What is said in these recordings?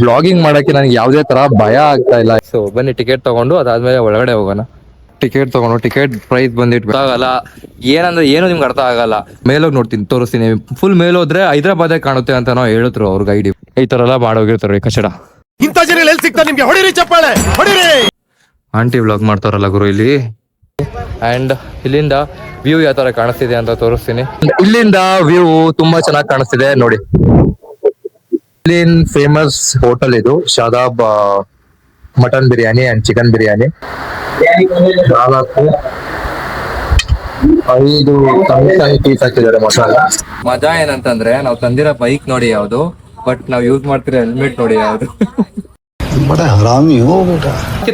Blogging ಮಾಡಕ್ಕೆ ನನಗೆ ಯಾವುದೇ ತರ ಭಯ ಆಗ್ತಾ ಇಲ್ಲ. ಸೊ ಬನ್ನಿ ಟಿಕೆಟ್ ತಗೊಂಡು ಅದಾದ್ಮೇಲೆ ಒಳಗಡೆ ಹೋಗೋಣ. ಟಿಕೆಟ್ ತಗೊಂಡು ಟಿಕೆಟ್ ಪ್ರೈಸ್ ಬಂದಿಟ್ಟು ಗೊತ್ತಾಗಲ್ಲ ಏನಂದ್ರೆ ಏನು ನಿಮ್ಗೆ ಅರ್ಥ ಆಗಲ್ಲ. ಮೇಲೋಗಿ ನೋಡ್ತೀನಿ, ತೋರಿಸ್ತೀನಿ. ಫುಲ್ ಮೇಲೋದ್ರೆ ಹೈದರಾಬಾದೇ ಕಾಣುತ್ತೆ ಅಂತ ನಾವು ಹೇಳಿದ್ರು ಅವ್ರ ಗೈಡ್. ಈ ತರ ಎಲ್ಲ ಮಾಡೋಗಿರ್ತಾರೆ ಕಚಡ. ಇಂಥ ಜನ ಎಲ್ಲಿ ಸಿಗ್ತಾ ನಿಮ್ಗೆ? ಹೊಡಿರಿ ಚಪ್ಪಾಳೆ ಹೊಡಿರಿ. ಆಂಟಿ ವ್ಲಾಗ್ ಮಾಡ್ತಾರಲ್ಲ ಗುರು ಇಲ್ಲಿ. ಅಂಡ್ ಇಲ್ಲಿಂದ ವ್ಯೂ ಯಾವ ತರ ಕಾಣಿಸ್ತಿದೆ ಅಂತ ತೋರಿಸ್ತೀನಿ. ಇಲ್ಲಿಂದ ವ್ಯೂ ತುಂಬಾ ಚೆನ್ನಾಗಿ ಕಾಣಿಸ್ತಿದೆ ನೋಡಿ. ಇಲ್ಲಿನ್ ಫೇಮಸ್ ಹೋಟೆಲ್ ಇದು, Shadab mutton biryani and chicken biryani. 4-5 piece ಹಾಕಿದ್ದಾರೆ ಮಸಾಲ. ಮಜಾ ಏನಂತಂದ್ರೆ ನಾವು ತಂದಿರೋ ಬೈಕ್ ನೋಡಿ ಯಾವ್ದು, ಬಟ್ ನಾವು ಯೂಸ್ ಮಾಡ್ತಿರೋ ಹೆಲ್ಮೆಟ್ ನೋಡಿ ಯಾವ್ದು.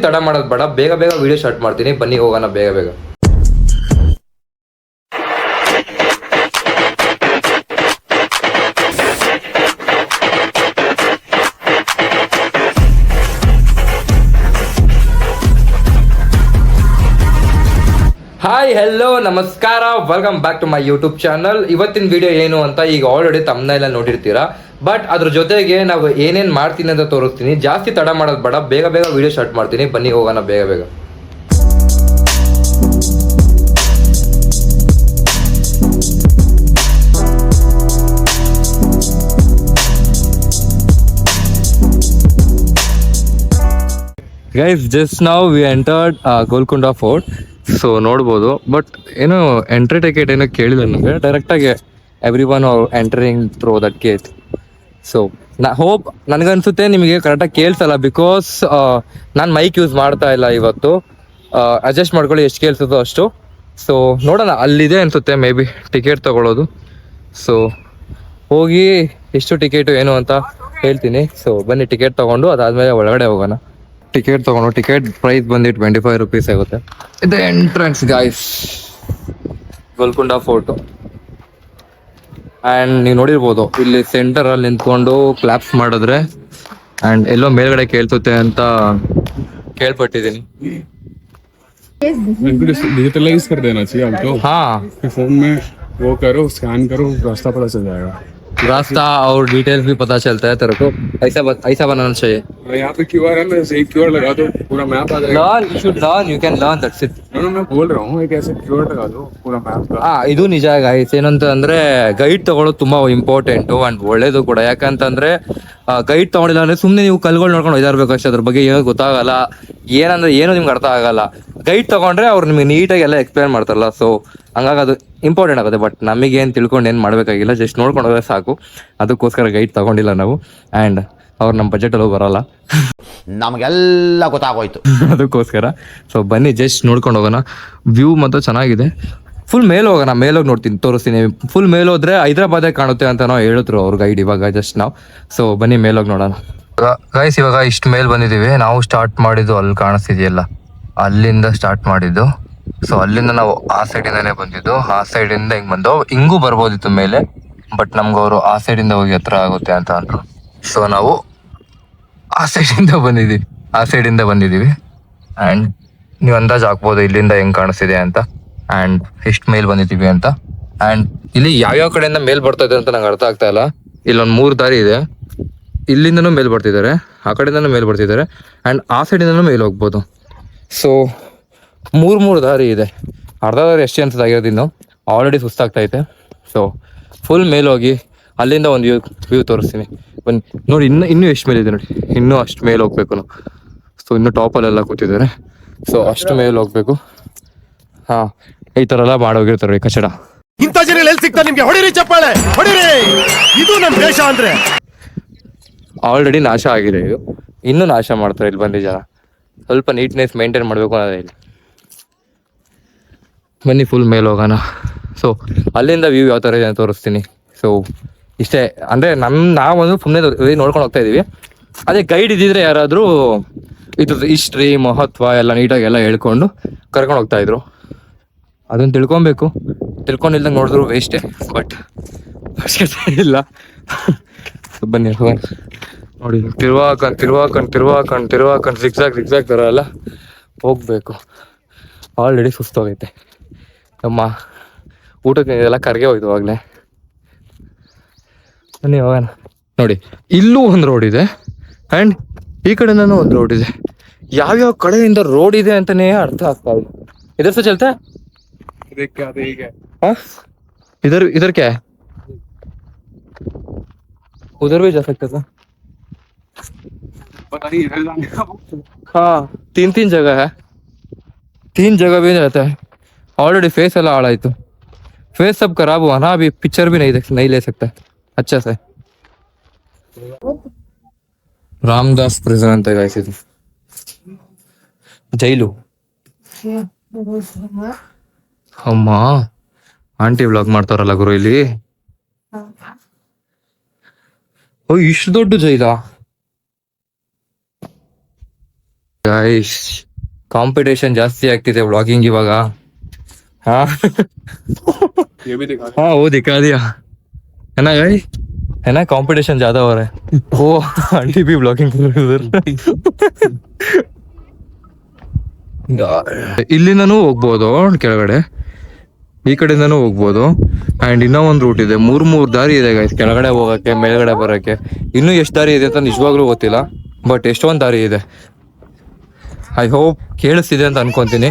ತಡ ಮಾಡೋದು ಬೇಡ, ಬೇಗ ಬೇಗ ವಿಡಿಯೋ ಸ್ಟಾರ್ಟ್ ಮಾಡ್ತೀನಿ. ಬನ್ನಿ ಹೋಗೋಣ ಬೇಗ ಬೇಗ. ಹಾಯ್ ಹೆಲೋ ನಮಸ್ಕಾರ, welcome back to my YouTube channel. ಇವತ್ತಿನ ವಿಡಿಯೋ ಏನು ಅಂತ ಈಗ ಆಲ್ರೆಡಿ ತಮ್ಮನೆಲ್ಲ ನೋಡಿರ್ತೀರಾ. ಬಟ್ ಅದ್ರ ಜೊತೆಗೆ ನಾವು ಏನೇನು ಮಾಡ್ತೀನಿ ಅಂತ ತೋರಿಸ್ತೀನಿ. ಜಾಸ್ತಿ ತಡ ಮಾಡೋದು ಬೇಡ, ಬೇಗ ಬೇಗ ವಿಡಿಯೋ ಸ್ಟಾರ್ಟ್ ಮಾಡ್ತೀನಿ. ಬನ್ನಿ ಹೋಗೋಣ ಬೇಗ ಬೇಗ. Guys, just now we entered Golconda fort. So ನೋಡ್ಬೋದು, ಬಟ್ ಏನು ಎಂಟ್ರಿ ಟಿಕೆಟ್ ಏನೋ ಕೇಳಿಲ್ಲ ನನಗೆ. ಡೈರೆಕ್ಟಾಗಿ every one entering through that gate. So hope ನನಗನ್ಸುತ್ತೆ ನಿಮಗೆ ಕರೆಕ್ಟಾಗಿ ಕೇಳಿಸಲ್ಲ, ಬಿಕಾಸ್ ನಾನು ಮೈಕ್ ಯೂಸ್ ಮಾಡ್ತಾ ಇಲ್ಲ ಇವತ್ತು. ಅಡ್ಜಸ್ಟ್ ಮಾಡ್ಕೊಳ್ಳಿ ಎಷ್ಟು ಕೇಳಿಸುತ್ತೋ ಅಷ್ಟು. ಸೊ ನೋಡೋಣ, ಅಲ್ಲಿದೆ ಅನಿಸುತ್ತೆ ಮೇ ಬಿ ಟಿಕೆಟ್ ತೊಗೊಳ್ಳೋದು. ಸೊ ಹೋಗಿ ಎಷ್ಟು ಟಿಕೆಟು ಏನು ಅಂತ ಹೇಳ್ತೀನಿ. ಸೊ ಬನ್ನಿ ಟಿಕೆಟ್ ತೊಗೊಂಡು ಅದಾದಮೇಲೆ ಒಳಗಡೆ ಹೋಗೋಣ. ಟಿಕೆಟ್ ತಗೊಂಡು ಟಿಕೆಟ್ ಪ್ರೈಸ್ ಬಂದಿಟ್ಟು 25 ರೂಪೀಸ್ ಆಗುತ್ತೆ. ಇದು entrance guys, Golconda fort. And ನೀವು ನೋಡಿರ್ಬೋದು ಇಲ್ಲಿ ಸೆಂಟರಲ್ಲಿ ನಿಂತ್ಕೊಂಡು ಕ್ಲಾಪ್ಸ್ ಮಾಡಿದ್ರೆ ಆ್ಯಂಡ್ ಎಲ್ಲೋ ಮೇಲ್ಗಡೆ ಕೇಳ್ಸುತ್ತೆ ಅಂತ ಕೇಳ್ಪಟ್ಟಿದ್ದೀನಿ. डिजिटलाइज कर देना चाहिए हमको. हाँ, फोन में वो करो, स्कैन करो, रास्ता पता चल जाएगा. रास्ता और डिटेल्स भी पता चलता है तेरे को. ऐसा बनाना चाहिए. यहाँ पे QR है ना, एक QR लगा दो, पूरा मैप आ जाएगा. Learn, you should learn, you can learn, that's it. मैं बोल रहा हूँ, एक ऐसे QR लगा दो, पूरा मैप का. ಇದು ನಿಜ ಗೈಸ್. ಏನಂತ ಅಂದ್ರೆ ಗೈಡ್ ತಗೊಳ್ಳೋದು ತುಂಬಾ ಇಂಪಾರ್ಟೆಂಟ್ ಅಂಡ್ ಒಳ್ಳೇದು ಕೂಡ. ಯಾಕಂತಂದ್ರೆ ಗೈಡ್ ತಗೊಂಡಿಲ್ಲ ಅಂದ್ರೆ ಸುಮ್ಮನೆ ನೀವು ಕಲ್ಗಳು ನೋಡ್ಕೊಂಡು ಇದಾರ್ಬೇಕು ಅಷ್ಟೇ. ಅದ್ರ ಬಗ್ಗೆ ಏನೋ ಗೊತ್ತಾಗಲ್ಲ, ಏನಂದ್ರೆ ಏನು ನಿಮ್ಗೆ ಅರ್ಥ ಆಗಲ್ಲ. ಗೈಡ್ ತಗೊಂಡ್ರೆ ಅವ್ರು ನಿಮಗೆ ನೀಟಾಗಿ ಎಲ್ಲ ಎಕ್ಸ್ಪ್ಲೇನ್ ಮಾಡ್ತಾರಲ್ಲ. ಸೊ ಹಂಗಾಗಿ ಅದು ಇಂಪಾರ್ಟೆಂಟ್ ಆಗುತ್ತೆ. ಬಟ್ ನಮಗೆ ಏನು ತಿಳ್ಕೊಂಡು ಏನು ಮಾಡಬೇಕಾಗಿಲ್ಲ, ಜಸ್ಟ್ ನೋಡ್ಕೊಂಡು ಹೋದ್ರೆ ಸಾಕು. ಅದಕ್ಕೋಸ್ಕರ ಗೈಡ್ ತಗೊಂಡಿಲ್ಲ ನಾವು. ಆ್ಯಂಡ್ ಅವ್ರು ನಮ್ಮ ಬಜೆಟಲ್ಲೂ ಬರೋಲ್ಲ, ನಮಗೆಲ್ಲ ಗೊತ್ತಾಗೋಯ್ತು. ಅದಕ್ಕೋಸ್ಕರ ಸೊ ಬನ್ನಿ ಜಸ್ಟ್ ನೋಡ್ಕೊಂಡು ಹೋಗೋಣ. ವ್ಯೂ ಮಾತ್ರ ಚೆನ್ನಾಗಿದೆ. ಫುಲ್ ಮೇಲೆ ಹೋಗೋಣ, ಮೇಲೋಗಿ ನೋಡ್ತೀನಿ, ತೋರಿಸ್ತೀನಿ. ಫುಲ್ ಮೇಲೋದ್ರೆ ಹೈದರಾಬಾದೇ ಕಾಣುತ್ತೆ ಅಂತ ನಾವು ಹೇಳಿದ್ರು ಅವ್ರ ಗೈಡ್ ಇವಾಗ ಜಸ್ಟ್ ನಾವು. ಸೊ ಬನ್ನಿ ಮೇಲೋಗಿ ನೋಡೋಣ ಗೈಸ್. ಇವಾಗ ಇಷ್ಟು ಮೇಲೆ ಬಂದಿದ್ದೀವಿ. ನಾವು ಸ್ಟಾರ್ಟ್ ಮಾಡಿದ್ದು ಅಲ್ಲಿ ಕಾಣಿಸ್ತಿದೆಯಲ್ಲ, ಅಲ್ಲಿಂದ ಸ್ಟಾರ್ಟ್ ಮಾಡಿದ್ದು. ಸೊ ಅಲ್ಲಿಂದ ನಾವು ಆ ಸೈಡಿಂದಾನೇ ಬಂದಿದ್ದು. ಆ ಸೈಡಿಂದ ಹಿಂಗೆ ಬಂದು ಹಿಂಗೂ ಬರ್ಬೋದಿತ್ತು ಮೇಲೆ, ಬಟ್ ನಮ್ಗೆ ಅವರು ಆ ಸೈಡಿಂದ ಹೋಗಿ ಹತ್ರ ಆಗುತ್ತೆ ಅಂತ ಅಂದ್ರು. ಸೊ ನಾವು ಆ ಸೈಡಿಂದ ಬಂದಿದ್ದೀವಿ. ಆ್ಯಂಡ್ ನೀವು ಅಂದಾಜು ಹಾಕ್ಬೋದು ಇಲ್ಲಿಂದ ಹೆಂಗೆ ಕಾಣಿಸ್ತಿದೆ ಅಂತ, ಆ್ಯಂಡ್ ಎಷ್ಟು ಮೇಲ್ ಬಂದಿದ್ದೀವಿ ಅಂತ. ಆ್ಯಂಡ್ ಇಲ್ಲಿ ಯಾವ್ಯಾವ ಕಡೆಯಿಂದ ಮೇಲ್ ಬರ್ತಾ ಇದೆ ಅಂತ ನಂಗೆ ಅರ್ಥ ಆಗ್ತಾ ಇಲ್ಲ. ಇಲ್ಲೊಂದು 3 ದಾರಿ ಇದೆ. ಇಲ್ಲಿಂದನೂ ಮೇಲ್ ಬರ್ತಿದ್ದಾರೆ, ಆ ಕಡೆಯಿಂದನೂ ಮೇಲ್ ಬರ್ತಿದ್ದಾರೆ, ಆ್ಯಂಡ್ ಆ ಸೈಡಿಂದನೂ ಮೇಲ್ ಹೋಗ್ಬೋದು. ಸೊ 3 ದಾರಿ ಇದೆ. ಅರ್ಧ ದಾರಿ ಎಷ್ಟು ಅನ್ಸೋದಾಗಿರೋದು, ಇನ್ನು ಆಲ್ರೆಡಿ ಸುಸ್ತಾಗ್ತೈತೆ. ಸೊ ಫುಲ್ ಮೇಲೋಗಿ ಅಲ್ಲಿಂದ ಒಂದು ವ್ಯೂ ತೋರಿಸ್ತೀನಿ ಬನ್ನಿ. ನೋಡಿ ಇನ್ನೂ ಎಷ್ಟು ಮೇಲಿದೆ ನೋಡಿ, ಇನ್ನೂ ಅಷ್ಟು ಮೇಲೆ ಹೋಗ್ಬೇಕು ನಾವು. ಸೊ ಇನ್ನೂ ಟಾಪಲ್ಲೆಲ್ಲ ಕೂತಿದ್ದಾರೆ. ಸೊ ಅಷ್ಟು ಮೇಲೆ ಹೋಗ್ಬೇಕು. ಹಾಂ, ಈ ಥರ ಎಲ್ಲ ಮಾಡೋಗಿರ್ತಾರೆ ಕಚಡ. ಇಂಥ ಜನ ಎಲ್ಲಿ ಸಿಗ್ತಾ ನಿಮ್ಗೆ? ಹೊಡಿರಿ ಚಪ್ಪಾಳೆ ಹೊಡಿರಿ. ಇದು ನಮ್ಮ ದೇಶ ಅಂದ್ರೆ. ಆಲ್ರೆಡಿ ನಾಶ ಆಗಿದೆ ಇದು, ಇನ್ನೂ ನಾಶ ಮಾಡ್ತಾರೆ ಇಲ್ಲಿ ಬಂದು ಜನ. ಸ್ವಲ್ಪ ನೀಟ್ನೆಸ್ ಮೇಂಟೈನ್ ಮಾಡಬೇಕು ಅನ್ನೋದೇ ಇಲ್ಲ. ಬನ್ನಿ ಫುಲ್ ಮೇಲೆ ಹೋಗೋಣ. ಸೊ ಅಲ್ಲಿಂದ ವ್ಯೂ ಯಾವ ಥರ ಇದೆ ಅಂತ ತೋರಿಸ್ತೀನಿ. ಸೊ ಇಷ್ಟೇ ಅಂದರೆ ನಾವೊಂದು ಸುಮ್ಮನೆ ನೋಡ್ಕೊಂಡು ಹೋಗ್ತಾ ಇದ್ದೀವಿ. ಅದೇ ಗೈಡ್ ಇದ್ದಿದ್ರೆ ಯಾರಾದರೂ ಇದ್ರದ್ದು ಹಿಸ್ಟ್ರಿ ಮಹತ್ವ ಎಲ್ಲ ನೀಟಾಗಿ ಎಲ್ಲ ಹೇಳ್ಕೊಂಡು ಕರ್ಕೊಂಡು ಹೋಗ್ತಾಯಿದ್ರು. ಅದನ್ನು ತಿಳ್ಕೊಬೇಕು. ತಿಳ್ಕೊಂಡಿಲ್ದಂಗೆ ನೋಡಿದ್ರು ವೇಸ್ಟೇ, ಬಟ್ ಅವಶ್ಯಕತೆ ಇಲ್ಲ. ಬನ್ನಿ ಹೋಗೋಣ. ನೋಡಿ ತಿರುವಾಕೊಂಡು ಜಿಗ್ಜಾಗ್ ಥರ ಎಲ್ಲ ಹೋಗಬೇಕು. ಆಲ್ರೆಡಿ ಸುಸ್ತೋಗೈತೆ. ನಮ್ಮ ಊಟಕ್ಕೆ ಇದೆಲ್ಲ ಕರ್ಗೆ ಹೋಯ್ತು ಆವಾಗಲೇ. ಬನ್ನಿ ಹೋಗೋಣ. ನೋಡಿ ಇಲ್ಲೂ ಒಂದು ರೋಡ್ ಇದೆ, ಅಂಡ್ ಈ ಕಡೆಯಿಂದನೂ ಒಂದು ರೋಡ್ ಇದೆ. ಯಾವ್ಯಾವ ಕಡೆಯಿಂದ ರೋಡ್ ಇದೆ ಅಂತಾನೆ ಅರ್ಥ ಆಗ್ತಾ ಇಲ್ಲ. इधर से चलता है देख के आते ही क्या हाँ? इधर इधर क्या है? उधर भी जा सकते था. पता नहीं इधर जाने का हाँ 3 जगह है. 3 जगह भी रहता है. ऑलरेडी फेस ಎಲ್ಲ ಹಾಳಾಯ್ತು. फेस सब खराब हुआ ना, अभी पिक्चर भी नहीं ले सकता अच्छा से. ರಾಮದಾಸ್ ಪ್ರಿಸನ್ ಅಂತ ಗೈಸ್ ಇದು ಜೈಲು. ಅಮ್ಮ ಆಂಟಿ ವ್ಲಾಗ್ ಮಾಡ್ತಾರಲ್ಲ ಗುರು ಇಲ್ಲಿ. ಓ ಇಷ್ಟು ದೊಡ್ಡ ಜೈಲಾ ಗೈಸ್. ಕಾಂಪಿಟೇಷನ್ ಜಾಸ್ತಿ ಆಗ್ತಿದೆ ವ್ಲಾಗಿಂಗ್ ಇವಾಗ. ಹಾ ये भी दिखा हाँ वो दिखा दिया है ना भाई, है ना कंपटीशन ज्यादा हो रहा है. वो आंटी भी ब्लॉगिंग कर रही है उधर. ಇಲ್ಲಿಂದನೂ ಹೋಗ್ಬೋದು ಕೆಳಗಡೆ, ಈ ಕಡೆಯಿಂದನೂ ಹೋಗ್ಬೋದು. ಅಂಡ್ ಇನ್ನೂ ಒಂದು ರೂಟ್ ಇದೆ. ಮೂರ್ ದಾರಿ ಇದೆ ಗೈಸ್ ಕೆಳಗಡೆ ಹೋಗಕ್ಕೆ, ಮೇಲ್ಗಡೆ ಬರಕ್ಕೆ. ಇನ್ನೂ ಎಷ್ಟು ದಾರಿ ಇದೆ ಅಂತ ನಿಜವಾಗ್ಲೂ ಗೊತ್ತಿಲ್ಲ, ಬಟ್ ಎಷ್ಟೊಂದು ದಾರಿ ಇದೆ. ಐ ಹೋಪ್ ಕೇಳಿಸ್ತಿದೆ ಅಂತ ಅನ್ಕೊಂತೀನಿ.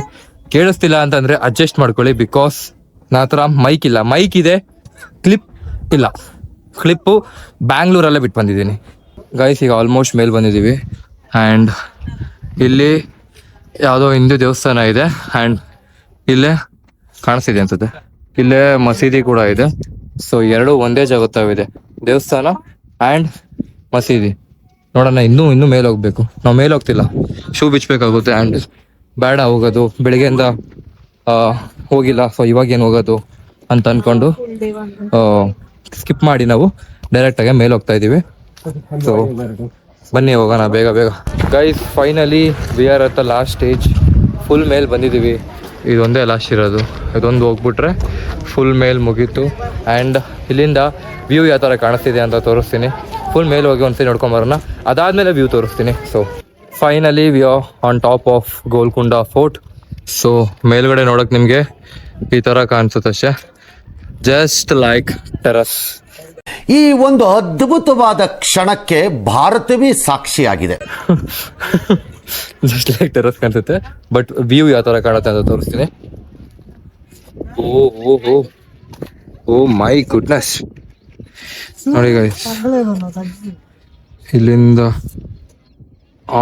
ಕೇಳಿಸ್ತಿಲ್ಲ ಅಂತಂದ್ರೆ ಅಡ್ಜಸ್ಟ್ ಮಾಡ್ಕೊಳ್ಳಿ, ಬಿಕಾಸ್ ನನ್ನ ಹತ್ರ ಮೈಕ್ ಇಲ್ಲ. ಮೈಕ್ ಇದೆ, ಕ್ಲಿಪ್ ಇಲ್ಲ. ಕ್ಲಿಪ್ಪು ಬ್ಯಾಂಗ್ಳೂರಲ್ಲೇ ಬಿಟ್ಟು ಬಂದಿದ್ದೀನಿ ಗೈಸ್. ಈಗ ಆಲ್ಮೋಸ್ಟ್ ಮೇಲೆ ಬಂದಿದ್ದೀವಿ. ಆ್ಯಂಡ್ ಇಲ್ಲಿ ಯಾವುದೋ ಹಿಂದೂ ದೇವಸ್ಥಾನ ಇದೆ. ಆ್ಯಂಡ್ ಇಲ್ಲೇ ಕಾಣಿಸ್ತಿದೆ ಅನ್ಸುತ್ತೆ, ಇಲ್ಲೇ ಮಸೀದಿ ಕೂಡ ಇದೆ. ಸೊ ಎರಡು ಒಂದೇ ಜಾಗತ್ತಾವಿದೆ, ದೇವಸ್ಥಾನ ಆ್ಯಂಡ್ ಮಸೀದಿ. ನೋಡೋಣ, ಇನ್ನೂ ಮೇಲೆ ಹೋಗ್ಬೇಕು. ನಾವು ಮೇಲೆ ಹೋಗ್ತಿಲ್ಲ, ಶೂ ಬಿಚ್ಚಬೇಕಾಗುತ್ತೆ. ಆ್ಯಂಡ್ ಬೇಡ ಹೋಗೋದು, ಬೆಳಿಗ್ಗೆಯಿಂದ ಹೋಗಿಲ್ಲ, ಸೊ ಇವಾಗೇನು ಹೋಗೋದು ಅಂತ ಅಂದ್ಕೊಂಡು ಸ್ಕಿಪ್ ಮಾಡಿ ನಾವು ಡೈರೆಕ್ಟಾಗಿ ಮೇಲೆ ಹೋಗ್ತಾ ಇದ್ದೀವಿ. ಸೊ ಬನ್ನಿ ಹೋಗೋಣ ಬೇಗ ಬೇಗ guys. Finally we are at the last stage. Full ಮೇಲೆ ಬಂದಿದ್ದೀವಿ. ಇದೊಂದೇ ಲಾಸ್ಟ್ ಇರೋದು, ಇದೊಂದು ಹೋಗ್ಬಿಟ್ರೆ ಫುಲ್ ಮೇಲ್ ಮುಗೀತು. ಆ್ಯಂಡ್ ಇಲ್ಲಿಂದ ವ್ಯೂ ಯಾವ ಥರ ಕಾಣಿಸ್ತಿದೆ ಅಂತ ತೋರಿಸ್ತೀನಿ. ಫುಲ್ ಮೇಲೆ ಹೋಗಿ ಒಂದ್ಸರಿ ನೋಡ್ಕೊಂಬರೋಣ, ಅದಾದಮೇಲೆ ವ್ಯೂ ತೋರಿಸ್ತೀನಿ. So finally we are on top of Golconda fort. So ಮೇಲ್ಗಡೆ ನೋಡೋಕೆ ನಿಮಗೆ ಈ ಥರ ಕಾಣಿಸುತ್ತೆ ಅಷ್ಟೇ, ಜಸ್ಟ್ ಲೈಕ್ ಟೆರಸ್. ಈ ಒಂದು ಅದ್ಭುತವಾದ ಕ್ಷಣಕ್ಕೆ ಭಾರತವೇ ಸಾಕ್ಷಿಯಾಗಿದೆ. ಜಸ್ಟ್ ಲೈಕ್ ಟೆರಸ್ ಕಾಣಿಸುತ್ತೆ, ಬಟ್ ವ್ಯೂ ಯಾವ ಥರ ಕಾಣುತ್ತೆ ಅಂತ ತೋರಿಸ್ತೀನಿ. ಓ ಮೈ ಗುಡ್ನೆಸ್, ನೋಡಿ ಗೈಸ್, ಇಲ್ಲಿಂದ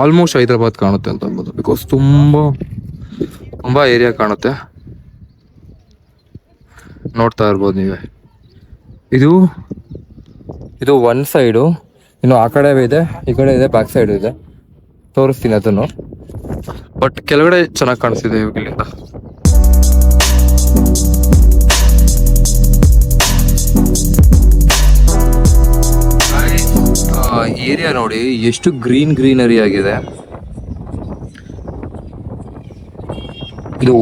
ಆಲ್ಮೋಸ್ಟ್ ಹೈದರಾಬಾದ್ ಕಾಣುತ್ತೆ ಅಂತ ಅನ್ಬೋದು, ಬಿಕಾಸ್ ತುಂಬಾ ಏರಿಯಾ ಕಾಣುತ್ತೆ. ನೋಡ್ತಾ ಇರ್ಬೋದು ನೀವೇ. ಇದು ಒನ್ ಸೈಡು, ಇನ್ನು ಆ ಕಡೆ ಇದೆ, ಈ ಕಡೆ ಇದೆ, ಬ್ಯಾಕ್ ಸೈಡ್ ಇದೆ. ತೋರಿಸ್ತೀನಿ ಅದನ್ನು, ಬಟ್ ಕೆಳಗಡೆ ಚೆನ್ನಾಗಿ ಕಾಣಿಸ್ತಿದೆ ಇಲ್ಲಿಂದ. ಏರಿಯಾ ನೋಡಿ ಎಷ್ಟು ಗ್ರೀನರಿ ಆಗಿದೆ. ಇದು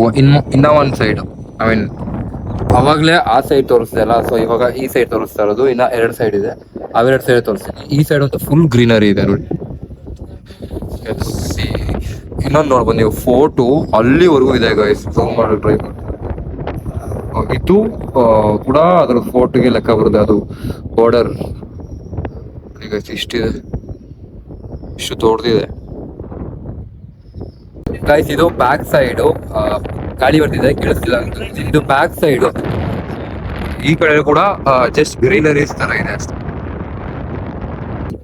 ಇನ್ನ ಒಂದು ಸೈಡ್, ಐ ಮೀನ್ ಅವಾಗಲೇ ಆ ಸೈಡ್ ತೋರಿಸ್ದೆ ಅಲ್ಲ, ಸೊ ಇವಾಗ ಈ ಸೈಡ್ ತೋರಿಸ್ತಾ ಇರೋದು. ಇನ್ನ 2 ಸೈಡ್ ಇದೆ, ಅವೆರಡು ಸೈಡ್ ತೋರಿಸ್ತೀನಿ. ಈ ಸೈಡ್ ಅಂತೂ ಫುಲ್ ಗ್ರೀನರಿ ಇದೆ ನೋಡಿ. ಇನ್ನೊಂದು ನೋಡ್ಬೋದು ನೀವು, ಫೋರ್ಟು ಅಲ್ಲಿವರೆಗೂ ಇದೆ ಗೈಸ್. ಝೂಮ್ ಮಾಡಿ ಟ್ರೈ ಮಾಡಿ. ಇದು ಕೂಡ ಅದ್ರ ಫೋರ್ಟ್ಗೆ ಲೆಕ್ಕ ಬರುತ್ತೆ, ಅದು ಬಾರ್ಡರ್. ಈಗ ಇಷ್ಟಿದೆ, ಇಷ್ಟು ದೊಡ್ಡದಿದೆ ಗೈಸ್. ಇದು ಬ್ಯಾಕ್ ಸೈಡು, ಗಾಳಿ ಬರ್ತಿದೆ ಕೇಳಿಸ್ತಿಲ್ಲ ಅಂತ. ಇದು ಬ್ಯಾಕ್ ಸೈಡು, ಈ ಕಡೆ ಕೂಡ ಜಸ್ಟ್ ಗ್ರೀನರೀಸ್ ತರ ಇದೆ ಅಷ್ಟೇ.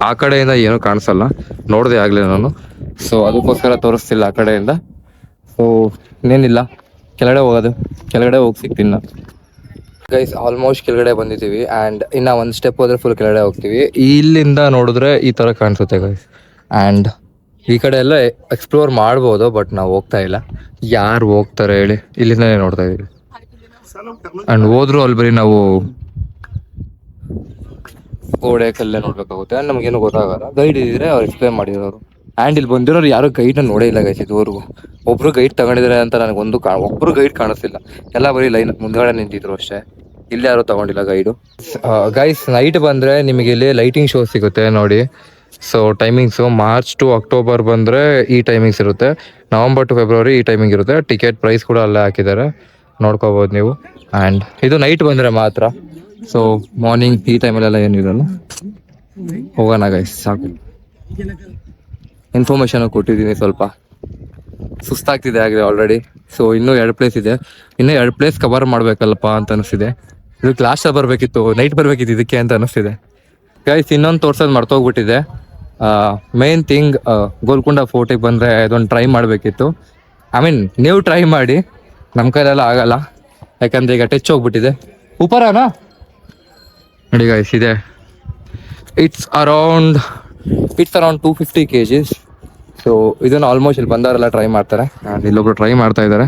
ಆ ಕಡೆಯಿಂದ ಏನೂ ಕಾಣಿಸಲ್ಲ, ನೋಡಿದೆ ಆಗ್ಲೇ ನಾನು, ಸೊ ಅದಕ್ಕೋಸ್ಕರ ತೋರಿಸ್ತಿಲ್ಲ ಆ ಕಡೆಯಿಂದ. ಸೊ ಇನ್ನೇನಿಲ್ಲ, ಕೆಳಗಡೆ ಹೋಗೋದು, ಕೆಳಗಡೆ ಹೋಗಿ ಸಿಗ್ತೀನಿ ನಾನು ಗೈಸ್. ಆಲ್ಮೋಸ್ಟ್ ಕೆಳಗಡೆ ಬಂದಿದ್ದೀವಿ. ಆ್ಯಂಡ್ ಇನ್ನು ಒಂದು ಸ್ಟೆಪ್ ಹೋದ್ರೆ ಫುಲ್ ಕೆಳಗಡೆ ಹೋಗ್ತೀವಿ. ಇಲ್ಲಿಂದ ನೋಡಿದ್ರೆ ಈ ಥರ ಕಾಣಿಸುತ್ತೆ ಗೈಸ್. ಆ್ಯಂಡ್ ಈ ಕಡೆ ಎಲ್ಲ ಎಕ್ಸ್ಪ್ಲೋರ್ ಮಾಡ್ಬೋದು, ಬಟ್ ನಾವು ಹೋಗ್ತಾ ಇಲ್ಲ. ಯಾರು ಹೋಗ್ತಾರೆ ಹೇಳಿ, ಇಲ್ಲಿಂದನೇ ನೋಡ್ತಾ ಇದೀವಿ. ಆ್ಯಂಡ್ ಹೋದ್ರು ಅಲ್ಲಿ ಬರೀ ನಾವು ಗೋಡೆ ಕಲ್ಲೇ ನೋಡ್ಬೇಕಾಗುತ್ತೆ. ಆ್ಯಂಡ್ ನಮಗೇನು ಗೊತ್ತಾಗಲ್ಲ. ಗೈಡ್ ಇದ್ರೆ ಅವ್ರು ಎಕ್ಸ್ಪ್ಲೇನ್ ಮಾಡಿರೋರು. ಆ್ಯಂಡ್ ಇಲ್ಲಿ ಬಂದಿರೋರು ಯಾರು ಗೈಡ್ನ ನೋಡೇ ಇಲ್ಲ ಗೈಸ್ ಇದುವರೆಗೂ. ಒಬ್ರು ಗೈಡ್ ತಗೊಂಡಿದ್ದಾರೆ ಅಂತ ನನಗೊಂದು ಒಬ್ರು ಗೈಡ್ ಕಾಣಿಸ್ತಿಲ್ಲ, ಎಲ್ಲ ಬರೀ ಲೈನ್ ಮುಂದ್ಗಡೆ ನಿಂತಿದ್ರು ಅಷ್ಟೇ. ಇಲ್ಲಿ ಯಾರು ತಗೊಂಡಿಲ್ಲ ಗೈಡು. ಗೈಸ್ ನೈಟ್ ಬಂದರೆ ನಿಮಗೆ ಇಲ್ಲಿ ಲೈಟಿಂಗ್ ಶೋ ಸಿಗುತ್ತೆ ನೋಡಿ. So timings March to October ಬಂದರೆ ಈ ಟೈಮಿಂಗ್ಸ್ ಇರುತ್ತೆ, ನವಂಬರ್ ಟು ಫೆಬ್ರವರಿ ಈ ಟೈಮಿಂಗ್ ಇರುತ್ತೆ. ಟಿಕೆಟ್ ಪ್ರೈಸ್ ಕೂಡ ಅಲ್ಲೇ ಹಾಕಿದ್ದಾರೆ, ನೋಡ್ಕೋಬೋದು ನೀವು. ಆ್ಯಂಡ್ ಇದು ನೈಟ್ ಬಂದರೆ ಮಾತ್ರ. ಸೊ ಮಾರ್ನಿಂಗ್ ಈ ಟೈಮಲ್ಲೆಲ್ಲ ಏನಿರಲ್ಲ. ಹೋಗೋಣ ಗೈಸ್, ಸಾಕು. ಇನ್ಫಾರ್ಮೇಶನ್ ಕೊಟ್ಟಿದ್ದೀನಿ. ಸ್ವಲ್ಪ ಸುಸ್ತಾಗ್ತಿದೆ ಆಗಲಿ ಆಲ್ರೆಡಿ. ಸೊ ಇನ್ನೂ 2 ಪ್ಲೇಸ್ ಇದೆ, ಇನ್ನೂ 2 ಪ್ಲೇಸ್ ಕವರ್ ಮಾಡ್ಬೇಕಲ್ಲಪ್ಪ ಅಂತ ಅನಿಸ್ತಿದೆ. ಇದು ಲಾಸ್ಟ್ ಬರ್ಬೇಕಿತ್ತು, ನೈಟ್ ಬರ್ಬೇಕಿತ್ತು ಇದಕ್ಕೆ ಅಂತ ಅನಿಸ್ತಿದೆ ಗೈಸ್. ಇನ್ನೊಂದು ತೋರ್ಸೋದು ಮರ್ತೋಗ್ಬಿಟ್ಟಿದೆ. ಮೇನ್ ಥಿಂಗ್ ಗೋಲ್ಕೊಂಡ ಫೋರ್ಟಿಗೆ ಬಂದರೆ ಇದೊಂದು ಟ್ರೈ ಮಾಡಬೇಕಿತ್ತು. ಐ ಮೀನ್ ನೀವು ಟ್ರೈ ಮಾಡಿ, ನಮ್ಮ ಕೈಲೆಲ್ಲ ಆಗಲ್ಲ ಯಾಕಂದರೆ ಈಗ ಟಚ್ ಹೋಗ್ಬಿಟ್ಟಿದೆ. ಉಪರನಾ ನೋಡಿ ಗೈಸ್ ಇದೆ. It's around 250 kgs. ಸೊ ಇದನ್ನು ಆಲ್ಮೋಸ್ಟ್ ಇಲ್ಲಿ ಬಂದವರೆಲ್ಲ ಟ್ರೈ ಮಾಡ್ತಾರೆ. ಇಲ್ಲೊಬ್ರು ಟ್ರೈ ಮಾಡ್ತಾ ಇದ್ದಾರೆ,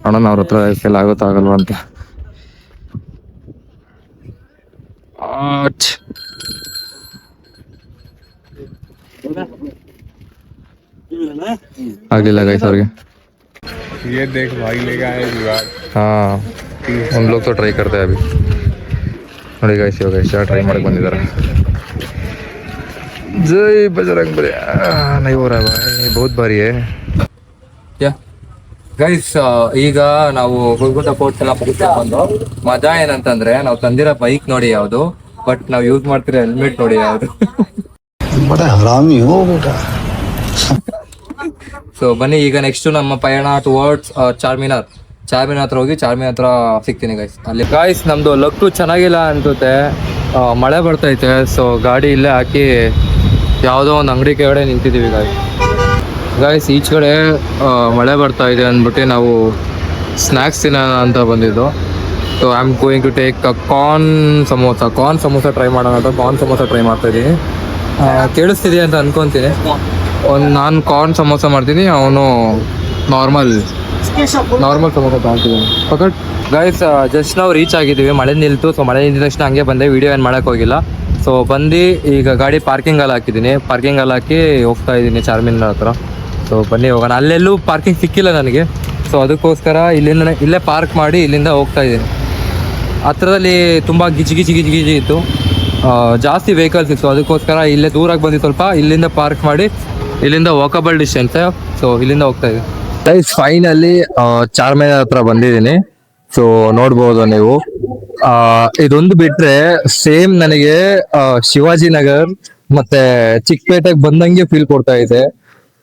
ನೋಡೋಣ ಅವ್ರ ಹತ್ರ ಎಲ್ಲ ಆಗುತ್ತಾ ಆಗಲ್ವಾ ಅಂತ. ಆಗ್ಲಿಲ್ಲ ಗೈಸ್ ಅವ್ರಿಗೆ. ये देख भाई लेगा है जुगाड़. हाँ उन लोग तो ट्राई करते हैं अभी. ನೋಡಿ ಗೈಸ್ ಇವಾಗ ಎಷ್ಟು ಟ್ರೈ ಮಾಡಕ್ಕೆ ಬಂದಿದ್ದಾರೆ. ಜೈ ಬಜರಂಗ್ ಬಲಿ. नहीं हो रहा है भाई, बहुत भारी है. ಗೈಸ್ ಈಗ ನಾವು ಗೋಲ್ಗುಂಡ ಫೋರ್ಟ್ ಎಲ್ಲ ಮುಗಿಸ್ಕೊಂಡು ಮಜಾ ಏನಂತಂದ್ರೆ ನಾವು ತಂದಿರೋ ಬೈಕ್ ನೋಡಿ ಯಾವುದು, ಬಟ್ ನಾವು ಯೂಸ್ ಮಾಡ್ತಿರೋ ಹೆಲ್ಮೆಟ್ ನೋಡಿ ಯಾವುದು. ಸೊ ಬನ್ನಿ ಈಗ ನೆಕ್ಸ್ಟ್ ನಮ್ಮ ಪಯಣ ಟುವರ್ಡ್ಸ್ ಚಾರ್ಮಿನಾರ್ ಹತ್ರ ಹೋಗಿ ಚಾರ್ಮಿನಾರ್ ಹತ್ರ ಸಿಗ್ತೀನಿ ಗೈಸ್. ಅಲ್ಲಿ ಗೈಸ್ ನಮ್ದು ಲಕ್ಕು ಚೆನ್ನಾಗಿಲ್ಲ ಅನ್ಸುತ್ತೆ, ಮಳೆ ಬರ್ತೈತೆ. ಸೊ ಗಾಡಿ ಇಲ್ಲೇ ಹಾಕಿ ಯಾವುದೋ ಒಂದು ಅಂಗಡಿ ಕೆಳಗಡೆ ನಿಂತಿದ್ದೀವಿ ಗೈಸ್. ಈಚೆ ಕಡೆ ಮಳೆ ಬರ್ತಾ ಇದೆ ಅಂದ್ಬಿಟ್ಟು ನಾವು ಸ್ನ್ಯಾಕ್ಸ್ ತಿನ್ನೋಣ ಅಂತ ಬಂದಿದ್ದು. So I am going to take corn samosa try ಮಾಡೋಣ ಅಂತ ಕಾರ್ನ್ ಸಮೋಸ ಟ್ರೈ ಮಾಡ್ತಾ ಇದ್ದೀನಿ. ಕೇಳಿಸ್ತಿದೆ ಅಂತ ಅನ್ಕೊತೀನಿ. ನಾನು ಕಾರ್ನ್ ಸಮೋಸ ಮಾಡ್ತೀನಿ, ಅವನು ನಾರ್ಮಲ್ ಸಮೋಸ ತಗೊಳ್ತಿದ್ದೀನಿ. ಪಕಟ್ ಗೈಸ್ ಜಸ್ಟ್ ನಾವು ರೀಚ್ ಆಗಿದ್ದೀವಿ, ಮಳೆ ನಿಲ್ತು. ಸೊ ಮಳೆ ನಿಂತಿದ ತಕ್ಷಣ ಹಂಗೆ ಬಂದೆ, ವಿಡಿಯೋ ಏನು ಮಾಡೋಕ್ಕೆ ಹೋಗಿಲ್ಲ. ಸೊ ಬಂದು ಈಗ ಗಾಡಿ ಪಾರ್ಕಿಂಗಲ್ಲಿ ಹಾಕಿದ್ದೀನಿ, ಪಾರ್ಕಿಂಗಲ್ಲಿ ಹಾಕಿ ಹೋಗ್ತಾ ಇದ್ದೀನಿ ಚಾರ್ಮಿನಾರ್ ಹತ್ರ. ಸೊ ಬನ್ನಿ ಹೋಗೋಣ. ಅಲ್ಲೆಲ್ಲೂ ಪಾರ್ಕಿಂಗ್ ಸಿಕ್ಕಿಲ್ಲ ನನಗೆ, ಸೊ ಅದಕ್ಕೋಸ್ಕರ ಇಲ್ಲೇ ಪಾರ್ಕ್ ಮಾಡಿ ಇಲ್ಲಿಂದ ಹೋಗ್ತಾ ಇದ್ದೀನಿ. ಹತ್ರದಲ್ಲಿ ತುಂಬ ಗಿಜಿ ಇತ್ತು, ಜಾಸ್ತಿ ವೆಹಿಕಲ್ಸ್ ಇತ್ತು. ಅದಕ್ಕೋಸ್ಕರ ಇಲ್ಲೇ ದೂರಾಗಿ ಬಂದು ಸ್ವಲ್ಪ ಇಲ್ಲಿಂದ ಪಾರ್ಕ್ ಮಾಡಿ ಇಲ್ಲಿಂದ ವಾಕಬಲ್ ಡಿಸ್ಟೆನ್ಸ್. ಸೊ ಇಲ್ಲಿಂದ ಹೋಗ್ತಾ ಇದ್ದೀನಿ ಗೈಸ್. ಫೈನಲಿ ಚಾರ್ಮಿನಾರ್ ಹತ್ರ ಬಂದಿದ್ದೀನಿ. ಸೊ ನೋಡ್ಬೋದು ನೀವು, ಇದೊಂದು ಬಿಟ್ರೆ ಸೇಮ್ ನನಗೆ ಶಿವಾಜಿನಗರ್ ಮತ್ತೆ ಚಿಕ್ಕಪೇಟೆಗೆ ಬಂದಂಗೆ ಫೀಲ್ ಕೊಡ್ತಾ ಇದೆ.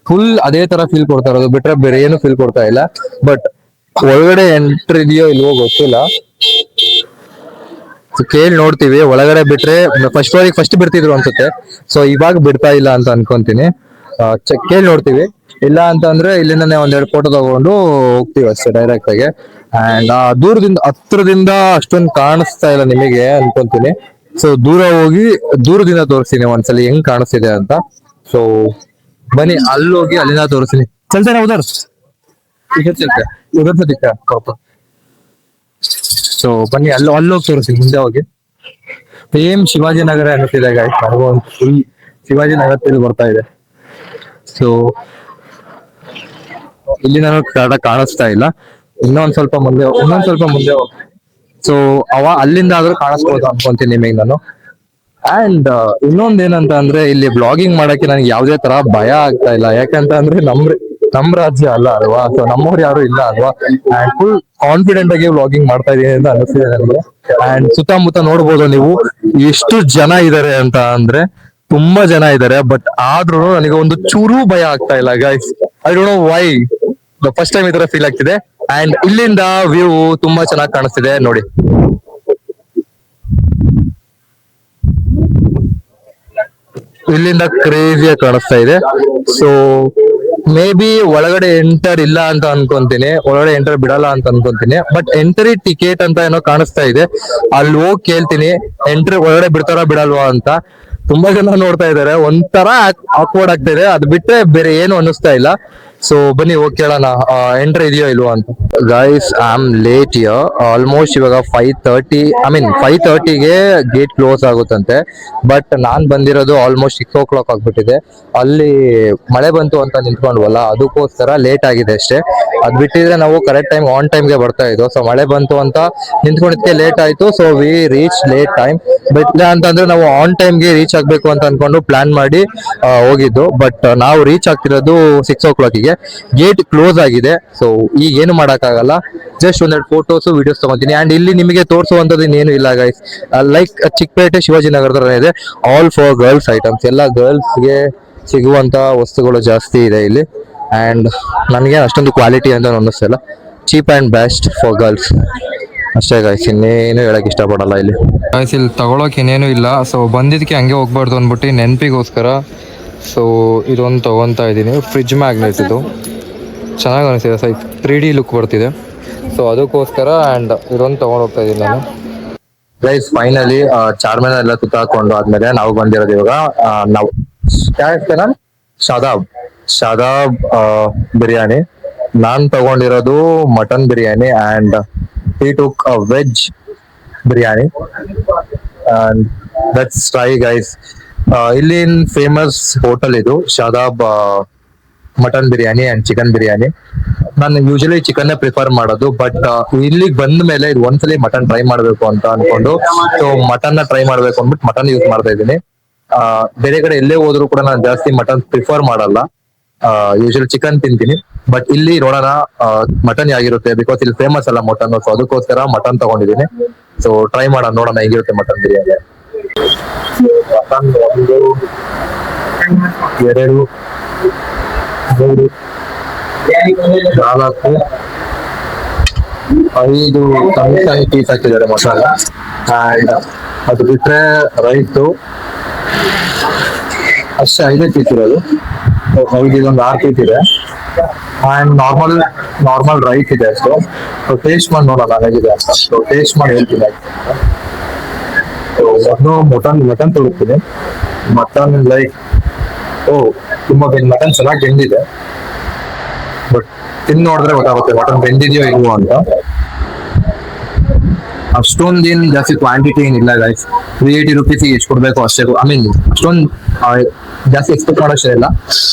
ಫುಲ್ ಅದೇ ತರ ಫೀಲ್ ಕೊಡ್ತಾ ಇರೋದು, ಬಿಟ್ರೆ ಬೇರೆ ಏನು ಫೀಲ್ ಕೊಡ್ತಾ ಇಲ್ಲ. ಬಟ್ ಒಳಗಡೆ ಎಂಟ್ರಿ ಇದೆಯೋ ಇಲ್ವೋ ಗೊತ್ತಿಲ್ಲ, ಕೇಳಿ ನೋಡ್ತೀವಿ. ಒಳಗಡೆ ಬಿಟ್ರೆ ಫಸ್ಟ್ ಬಿಡ್ತಿದ್ರು ಅನ್ಸುತ್ತೆ, ಸೊ ಇವಾಗ ಬಿಡ್ತಾ ಇಲ್ಲ ಅಂತ ಅನ್ಕೊಂತೀನಿ. ಕೇಳಿ ನೋಡ್ತೀವಿ. ಇಲ್ಲ ಅಂತ ಅಂದ್ರೆ ಇಲ್ಲಿಂದಾನೆ 1-2 ಫೋಟೋ ತಗೊಂಡು ಹೋಗ್ತೀವಿ ಅಷ್ಟೇ ಡೈರೆಕ್ಟ್ ಆಗಿ. ಅಂಡ್ ಹತ್ರದಿಂದ ಅಷ್ಟೊಂದು ಕಾಣಿಸ್ತಾ ಇಲ್ಲ ನಿಮಗೆ ಅನ್ಕೊಂತೀನಿ. ಸೊ ದೂರದಿಂದ ತೋರಿಸ್ತೀನಿ ಒಂದ್ಸಲಿ ಹೆಂಗ್ ಕಾಣಿಸ್ತಿದೆ ಅಂತ. ಸೊ ಬನ್ನಿ ಅಲ್ಲಿ ಹೋಗಿ ಅಲ್ಲಿಂದ ತೋರಿಸ್ತೀನಿ. ಚಲ್ತೇನೆ ಉದರ್ ಸೊ ಬನ್ನಿ ಅಲ್ಲೋಗಿ ತೋರಿಸ್ತೀನಿ ಮುಂದೆ ಹೋಗಿ. ಸೇಮ್ ಶಿವಾಜಿನಗರ ಅನ್ನಿಸ್ತಿದೆ ಗಾಯ್ಸ್, ನನಗೂ ಒಂದು ಫುಲ್ ಶಿವಾಜಿನಗರ ತಿಳಿ ಬರ್ತಾ ಇದೆ. ಸೊ ಇಲ್ಲಿ ನಾನು ಕರೆಕ್ಟಾಗಿ ಕಾಣಿಸ್ತಾ ಇಲ್ಲ, ಇನ್ನೊಂದ್ ಸ್ವಲ್ಪ ಮುಂದೆ ಸೊ ಅಲ್ಲಿಂದ ಆದ್ರೂ ಕಾಣಿಸ್ಬೋದು ಅನ್ಕೊಂತೀನಿ ನಿಮಗೆ ನಾನು. ಅಂಡ್ ಇನ್ನೊಂದ್ ಏನಂತ ಅಂದ್ರೆ ಇಲ್ಲಿ ಬ್ಲಾಗಿಂಗ್ ಮಾಡಕ್ಕೆ ನನಗೆ ಯಾವ್ದೇ ತರ ಭಯ ಆಗ್ತಾ ಇಲ್ಲ. ಯಾಕಂತ ಅಂದ್ರೆ ನಮ್ ರಾಜ್ಯ ಅಲ್ಲ ಅಲ್ವಾ, ಸೊ ನಮ್ಮವ್ರು ಯಾರು ಇಲ್ಲ ಅಲ್ವಾ. ಅಂಡ್ ಫುಲ್ ಕಾನ್ಫಿಡೆಂಟ್ ಆಗಿ ವ್ಲಾಗಿಂಗ್ ಮಾಡ್ತಾ ಇದೀನಿ ಅಂತ ಅನಿಸ್ತಿದೆ ನನಗೆ. ಅಂಡ್ ಸುತ್ತಮುತ್ತ ನೋಡ್ಬೋದು ನೀವು ಎಷ್ಟು ಜನ ಇದಾರೆ ಅಂತ ಅಂದ್ರೆ ತುಂಬಾ ಜನ ಇದಾರೆ. ಬಟ್ ಆದ್ರೂ ನನಗೆ ಒಂದು ಚೂರು ಭಯ ಆಗ್ತಾ ಇಲ್ಲ guys. I don't know why, first time ಈ ತರ ಫೀಲ್ ಆಗ್ತಿದೆ. ಅಂಡ್ ಇಲ್ಲಿಂದ ವ್ಯೂ ತುಂಬಾ ಚೆನ್ನಾಗಿ ಕಾಣಿಸ್ತಿದೆ ನೋಡಿ. ಇಲ್ಲಿಂದ ಕ್ರೇಜಿಯಾಗಿ ಕಾಣಿಸ್ತಾ ಇದೆ. ಸೊ ಮೇ ಬಿ ಒಳಗಡೆ ಎಂಟರ್ ಇಲ್ಲ ಅಂತ ಅನ್ಕೊಂತೀನಿ, ಒಳಗಡೆ ಎಂಟರ್ ಬಿಡಲ್ಲ ಅಂತ ಅನ್ಕೊಂತೀನಿ. ಬಟ್ ಎಂಟ್ರಿ ಟಿಕೆಟ್ ಅಂತ ಏನೋ ಕಾಣಿಸ್ತಾ ಇದೆ, ಅಲ್ಲಿ ಹೋಗಿ ಕೇಳ್ತೀನಿ ಎಂಟ್ರಿ ಒಳಗಡೆ ಬಿಡ್ತಾರ ಬಿಡಲ್ವಾ ಅಂತ. ತುಂಬಾ ಜನ ನೋಡ್ತಾ ಇದಾರೆ, ಒಂಥರ ಆಕ್ವರ್ಡ್ ಆಗ್ತಾ ಇದೆ. ಅದ್ ಬಿಟ್ರೆ ಬೇರೆ ಏನು ಅನ್ನಿಸ್ತಾ ಇಲ್ಲ. ಸೊ ಬನ್ನಿ ಹೋಗಿ ಕೇಳೋಣ ಎಂಟ್ರಿ ಇದೆಯೋ ಇಲ್ವೋ ಅಂತ. Guys I am late here, almost ಇವಾಗ 5:30ಗೆ ಗೇಟ್ ಕ್ಲೋಸ್ ಆಗುತ್ತಂತೆ. ಬಟ್ ನಾನ್ ಬಂದಿರೋದು ಆಲ್ಮೋಸ್ಟ್ 6 o'clock ಆಗ್ಬಿಟ್ಟಿದೆ. ಅಲ್ಲಿ ಮಳೆ ಬಂತು ಅಂತ ನಿಂತ್ಕೊಂಡ್ವಲ್ಲ, ಅದಕ್ಕೋಸ್ಕರ ಲೇಟ್ ಆಗಿದೆ ಅಷ್ಟೇ. ಅದ್ ಬಿಟ್ಟಿದ್ರೆ ನಾವು ಕರೆಕ್ಟ್ ಟೈಮ್ ಆನ್ ಟೈಮ್ಗೆ ಬರ್ತಾ ಇದ್ವು. ಸೊ ಮಳೆ ಬಂತು ಅಂತ ನಿಂತ್ಕೊಂಡಿದ್ಕೆ ಲೇಟ್ ಆಯ್ತು. So we reach late time. But ಇಲ್ಲ ಅಂತಂದ್ರೆ ನಾವು ಆನ್ ಟೈಮ್ಗೆ ರೀಚ್ ಆಗ್ಬೇಕು ಅಂತ ಅನ್ಕೊಂಡು ಪ್ಲಾನ್ ಮಾಡಿ ಹೋಗಿದ್ದು. ಬಟ್ ನಾವು ರೀಚ್ ಆಗ್ತಿರೋದು 6 o'clockಗೆ. ಗೇಟ್ ಕ್ಲೋಸ್ ಆಗಿದೆ. ಸೊ ಈಗ ಏನು ಮಾಡಕ್ಕಾಗಲ್ಲ, ಜಸ್ಟ್ 1-2 ಫೋಟೋಸ್ ವಿಡಿಯೋಸ್ ತಗೊಂತೀನಿ. ಅಂಡ್ ಇಲ್ಲಿ ನಿಮಗೆ ತೋರಿಸುವಂತದ್ದು ಏನು ಇಲ್ಲ ಗೈಸ್, ಲೈಕ್ ಚಿಕ್ಕಪೇಟೆ ಶಿವಾಜಿನಗರ ತರ ಇದೆ. ಆಲ್ ಫಾರ್ ಗರ್ಲ್ಸ್ ಐಟಮ್ಸ್, ಎಲ್ಲ ಗರ್ಲ್ಸ್ಗೆ ಸಿಗುವಂತ ವಸ್ತುಗಳು ಜಾಸ್ತಿ ಇದೆ ಇಲ್ಲಿ. ಆ್ಯಂಡ್ ನನಗೆ ಅಷ್ಟೊಂದು ಕ್ವಾಲಿಟಿ ಅಂತ ಅನ್ನಿಸ್ತಿಲ್ಲ. Cheap and best for girls ಅಷ್ಟೇ ಗಾಯ್ಸ್, ಇನ್ನೇನು ಹೇಳಕ್ ಇಷ್ಟಪಡಲ್ಲ ಇಲ್ಲಿ ಗಾಯ್ಸ್. ಇಲ್ಲಿ ತಗೊಳಕ್ ಇನ್ನೇನು ಇಲ್ಲ. ಸೊ ಬಂದಿದ್ದಕ್ಕೆ ಹಂಗೆ ಹೋಗ್ಬಾರ್ದು ಅಂದ್ಬಿಟ್ಟು ನೆನಪಿಗೋಸ್ಕರ ಸೊ ಇದೊಂದು ತೊಗೊತಾ ಇದ್ದೀನಿ. ಫ್ರಿಡ್ಜ್ ಮ್ಯಾಗ್ನೆಟ್ ಇದು ಚೆನ್ನಾಗಿ ಅನಿಸ್ತಿದೆ, ಸೈ 3D ಲುಕ್ ಬರ್ತಿದೆ. ಸೊ ಅದಕ್ಕೋಸ್ಕರ ಆ್ಯಂಡ್ ಇದೊಂದು ತೊಗೊಂಡು ಹೋಗ್ತಾ ಇದ್ದೀನಿ ನಾನು ಗೈಸ್. ಫೈನಲಿ ಚಾರ್ಮಿನಾರ್ ಎಲ್ಲ ಸುತ್ತಾಕೊಂಡು ಆದ್ಮೇಲೆ ನಾವು ಬಂದಿರೋದು ಇವಾಗ ನಾವು ಶಾದಾಬ್ ಬಿರಿಯಾನಿ. ನಾನ್ ತಗೊಂಡಿರೋದು mutton biryani and he took a veg biryani and let's try guys. ಇಲ್ಲಿನ್ ಫೇಮಸ್ ಹೋಟೆಲ್ ಇದು Shadab mutton biryani and chicken biryani. ನಾನು ಯೂಶಲಿ ಚಿಕನ್ ಪ್ರಿಫರ್ ಮಾಡೋದು, ಬಟ್ ಇಲ್ಲಿಗೆ ಬಂದ ಮೇಲೆ ಇದು ಒಂದ್ಸಲಿ ಮಟನ್ ಟ್ರೈ ಮಾಡ್ಬೇಕು ಅಂತ ಅನ್ಕೊಂಡು ಸೊ ಮಟನ್ ನ ಟ್ರೈ ಮಾಡ್ಬೇಕು ಅಂದ್ಬಿಟ್ಟು ಮಟನ್ ಯೂಸ್ ಮಾಡ್ತಾ ಇದ್ದೀನಿ. ಬೇರೆ ಕಡೆ ಎಲ್ಲೇ ಹೋದ್ರು ಕೂಡ ನಾನು ಜಾಸ್ತಿ ಮಟನ್ ಪ್ರಿಫರ್ ಮಾಡಲ್ಲ, ಯೂಶಲಿ ಚಿಕನ್ ತಿಂತೀನಿ. ಬಟ್ ಇಲ್ಲಿ ನೋಡೋಣ ಮಟನ್ ಆಗಿರುತ್ತೆ, ಬಿಕಾಸ್ ಇಲ್ಲಿ ಫೇಮಸ್ ಅಲ್ಲ ಮಟನ್. ಸೊ ಅದಕ್ಕೋಸ್ಕರ ಮಟನ್ ತಗೊಂಡಿದ್ದೀನಿ. ಸೊ ಟ್ರೈ ಮಾಡೋಣ, ನೋಡೋಣ ಹೇಗಿರುತ್ತೆ ಮಟನ್ ಬಿರಿಯಾನಿ. ಮಟನ್ 1 2 3 4 5 ಸಣ್ಣ ಪೀಸ್ ಹಾಕಿದ್ದಾರೆ ಮಸಾಲ. ಅಂಡ್ ಅದು ಬಿಟ್ರೆ ರೈಸು ಅಷ್ಟೇ 5 ಪೀಸ್ ಇರೋದು. 5 ಇದೊಂದು 6 ಪೀಸ್ ಇದೆ. ಅಂಡ್ ನಾರ್ಮಲ್ ರೈಸ್ ಇದೆ ಅಷ್ಟು. ಸೊ ಟೇಸ್ಟ್ ಮಾಡಿ ನೋಡೋಣ ಹೇಗಿದೆ ಅಂತ. ಸೊ ಟೇಸ್ಟ್ ಮಾಡಿ ಹೇಳ್ತೀನಿ. ಮಟನ್ ತಗೊಳ್ತೀನಿ. ಮಟನ್ ಲೈಕ್ ತುಂಬಾ ಮಟನ್ ಚೆನ್ನಾಗಿ ಬೆಂದಿದೆ, ಬಟ್ ತಿಂದು ನೋಡಿದ್ರೆ ಗೊತ್ತಾಗುತ್ತೆ ಮಟನ್ ಬೆಂದಿದೆಯೋ ಇಲ್ವೋ ಅಂತ. ಅಷ್ಟೊಂದೇನು ಜಾಸ್ತಿ ಕ್ವಾಂಟಿಟಿ ಏನಿಲ್ಲ ಗೈಸ್. 380 ರುಪೀಸಿಗೆ ಎಷ್ಟು ಕೊಡ್ಬೇಕು ಅಷ್ಟೇ. ಐ ಮೀನ್ ಅಷ್ಟೊಂದು ಜಾಸ್ತಿ ಎಕ್ಸ್ಪೆಕ್ಟ್ ಮಾಡೋಷ್ಟೇ ಇಲ್ಲ.